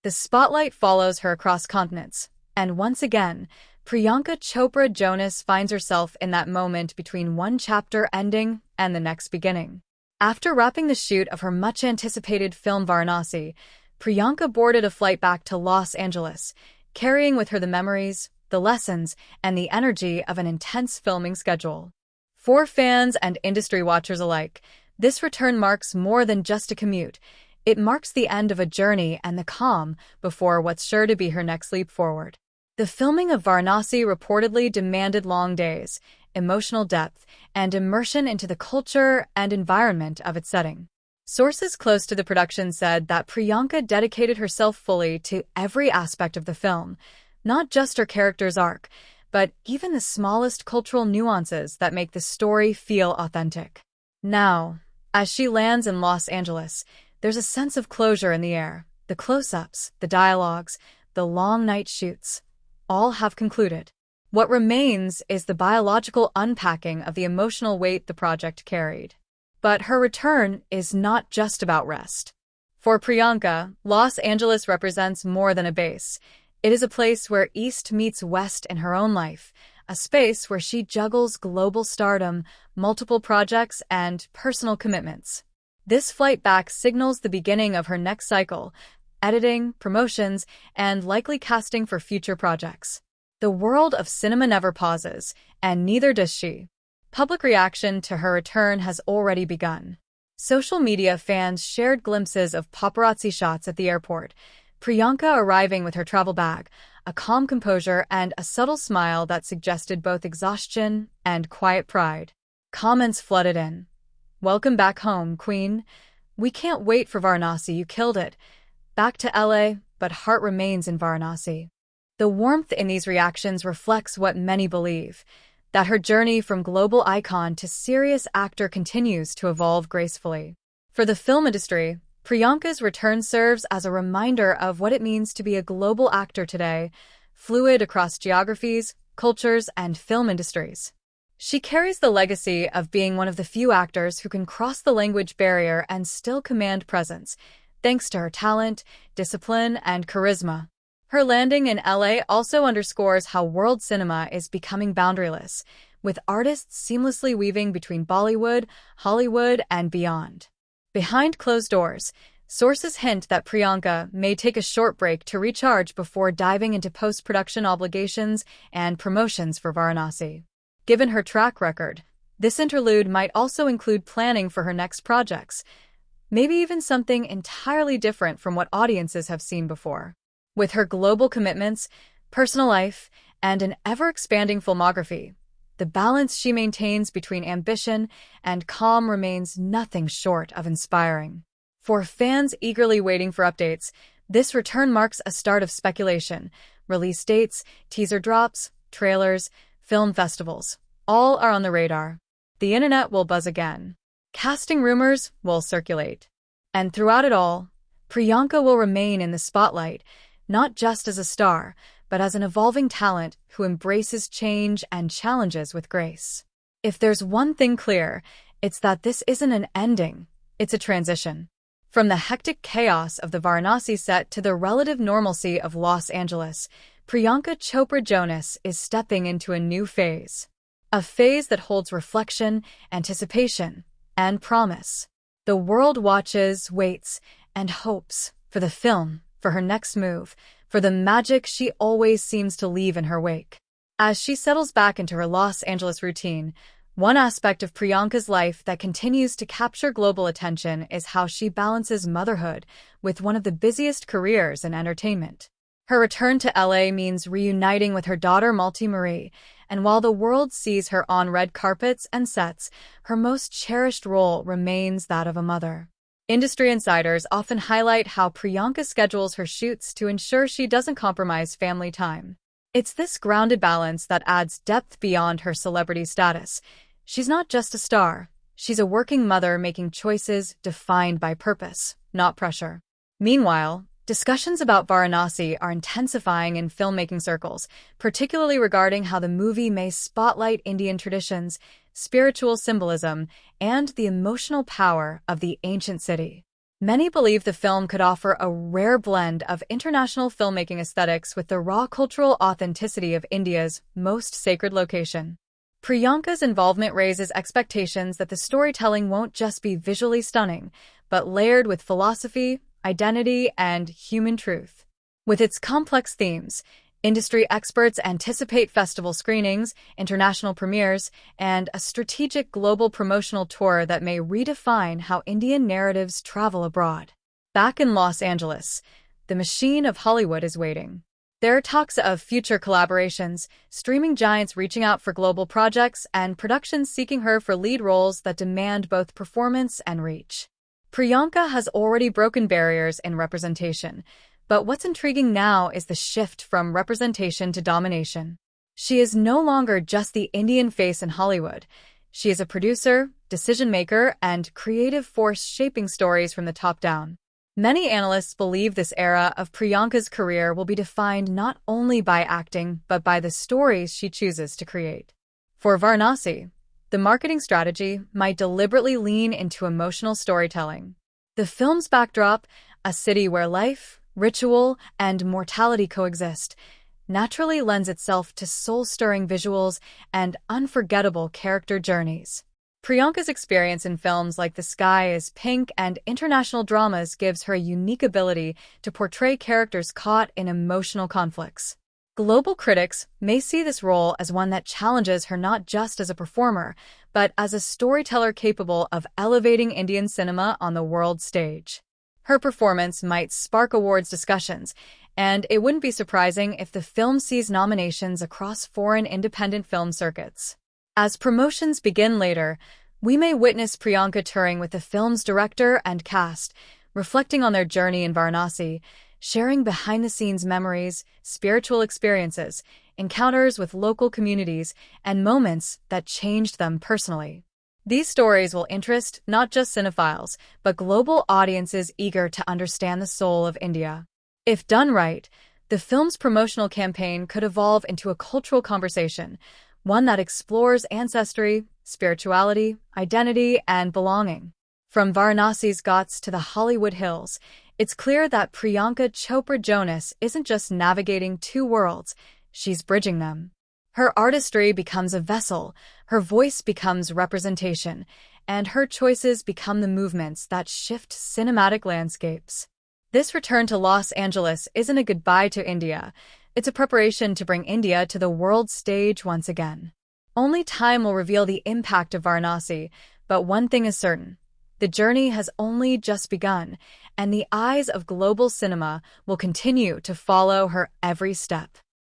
The spotlight follows her across continents, and once again, Priyanka Chopra Jonas finds herself in that moment between one chapter ending and the next beginning. After wrapping the shoot of her much-anticipated film Varanasi, Priyanka boarded a flight back to Los Angeles, carrying with her the memories, the lessons, and the energy of an intense filming schedule. For fans and industry watchers alike, this return marks more than just a commute. It marks the end of a journey and the calm before what's sure to be her next leap forward. The filming of Varanasi reportedly demanded long days, emotional depth, and immersion into the culture and environment of its setting. Sources close to the production said that Priyanka dedicated herself fully to every aspect of the film, not just her character's arc, but even the smallest cultural nuances that make the story feel authentic. Now, as she lands in Los Angeles, there's a sense of closure in the air. The close-ups, the dialogues, the long night shoots, all have concluded. What remains is the biological unpacking of the emotional weight the project carried. But her return is not just about rest. For Priyanka, Los Angeles represents more than a base. It is a place where East meets West in her own life, a space where she juggles global stardom, multiple projects, and personal commitments. This flight back signals the beginning of her next cycle, editing, promotions, and likely casting for future projects. The world of cinema never pauses, and neither does she. Public reaction to her return has already begun. Social media fans shared glimpses of paparazzi shots at the airport, Priyanka arriving with her travel bag, a calm composure and a subtle smile that suggested both exhaustion and quiet pride. Comments flooded in. "Welcome back home, Queen. We can't wait for Varanasi, you killed it. Back to LA, but heart remains in Varanasi." The warmth in these reactions reflects what many believe, that her journey from global icon to serious actor continues to evolve gracefully. For the film industry, Priyanka's return serves as a reminder of what it means to be a global actor today, fluid across geographies, cultures, and film industries. She carries the legacy of being one of the few actors who can cross the language barrier and still command presence, thanks to her talent, discipline, and charisma. Her landing in LA also underscores how world cinema is becoming boundaryless, with artists seamlessly weaving between Bollywood, Hollywood, and beyond. Behind closed doors, sources hint that Priyanka may take a short break to recharge before diving into post-production obligations and promotions for Varanasi. Given her track record, this interlude might also include planning for her next projects, maybe even something entirely different from what audiences have seen before. With her global commitments, personal life, and an ever-expanding filmography, the balance she maintains between ambition and calm remains nothing short of inspiring. For fans eagerly waiting for updates, this return marks a start of speculation. Release dates, teaser drops, trailers, film festivals, all are on the radar. The internet will buzz again. Casting rumors will circulate. And throughout it all, Priyanka will remain in the spotlight, not just as a star, but as an evolving talent who embraces change and challenges with grace. If there's one thing clear, it's that this isn't an ending, it's a transition. From the hectic chaos of the Varanasi set to the relative normalcy of Los Angeles, Priyanka Chopra Jonas is stepping into a new phase. A phase that holds reflection, anticipation, and promise. The world watches, waits, and hopes for the film, for her next move, for the magic she always seems to leave in her wake. As she settles back into her Los Angeles routine, one aspect of Priyanka's life that continues to capture global attention is how she balances motherhood with one of the busiest careers in entertainment. Her return to LA means reuniting with her daughter Malti Marie, and while the world sees her on red carpets and sets, her most cherished role remains that of a mother. Industry insiders often highlight how Priyanka schedules her shoots to ensure she doesn't compromise family time. It's this grounded balance that adds depth beyond her celebrity status. She's not just a star. She's a working mother making choices defined by purpose, not pressure. Meanwhile, discussions about Varanasi are intensifying in filmmaking circles, particularly regarding how the movie may spotlight Indian traditions, spiritual symbolism, and the emotional power of the ancient city. Many believe the film could offer a rare blend of international filmmaking aesthetics with the raw cultural authenticity of India's most sacred location. Priyanka's involvement raises expectations that the storytelling won't just be visually stunning, but layered with philosophy, identity, and human truth. With its complex themes, industry experts anticipate festival screenings, international premieres, and a strategic global promotional tour that may redefine how Indian narratives travel abroad. Back in Los Angeles, the machine of Hollywood is waiting. There are talks of future collaborations, streaming giants reaching out for global projects, and productions seeking her for lead roles that demand both performance and reach. Priyanka has already broken barriers in representation, but what's intriguing now is the shift from representation to domination. She is no longer just the Indian face in Hollywood. She is a producer, decision-maker, and creative force shaping stories from the top down. Many analysts believe this era of Priyanka's career will be defined not only by acting, but by the stories she chooses to create. For Varanasi, the marketing strategy might deliberately lean into emotional storytelling. The film's backdrop, a city where life, ritual, and mortality coexist, naturally lends itself to soul-stirring visuals and unforgettable character journeys. Priyanka's experience in films like The Sky is Pink and international dramas gives her a unique ability to portray characters caught in emotional conflicts. Global critics may see this role as one that challenges her not just as a performer, but as a storyteller capable of elevating Indian cinema on the world stage. Her performance might spark awards discussions, and it wouldn't be surprising if the film sees nominations across foreign independent film circuits. As promotions begin later, we may witness Priyanka touring with the film's director and cast, reflecting on their journey in Varanasi, sharing behind-the-scenes memories, spiritual experiences, encounters with local communities, and moments that changed them personally. These stories will interest not just cinephiles, but global audiences eager to understand the soul of India. If done right, the film's promotional campaign could evolve into a cultural conversation, one that explores ancestry, spirituality, identity, and belonging. From Varanasi's Ghats to the Hollywood Hills, it's clear that Priyanka Chopra Jonas isn't just navigating two worlds, she's bridging them. Her artistry becomes a vessel, her voice becomes representation, and her choices become the movements that shift cinematic landscapes. This return to Los Angeles isn't a goodbye to India, it's a preparation to bring India to the world stage once again. Only time will reveal the impact of Varanasi, but one thing is certain. The journey has only just begun, and the eyes of global cinema will continue to follow her every step.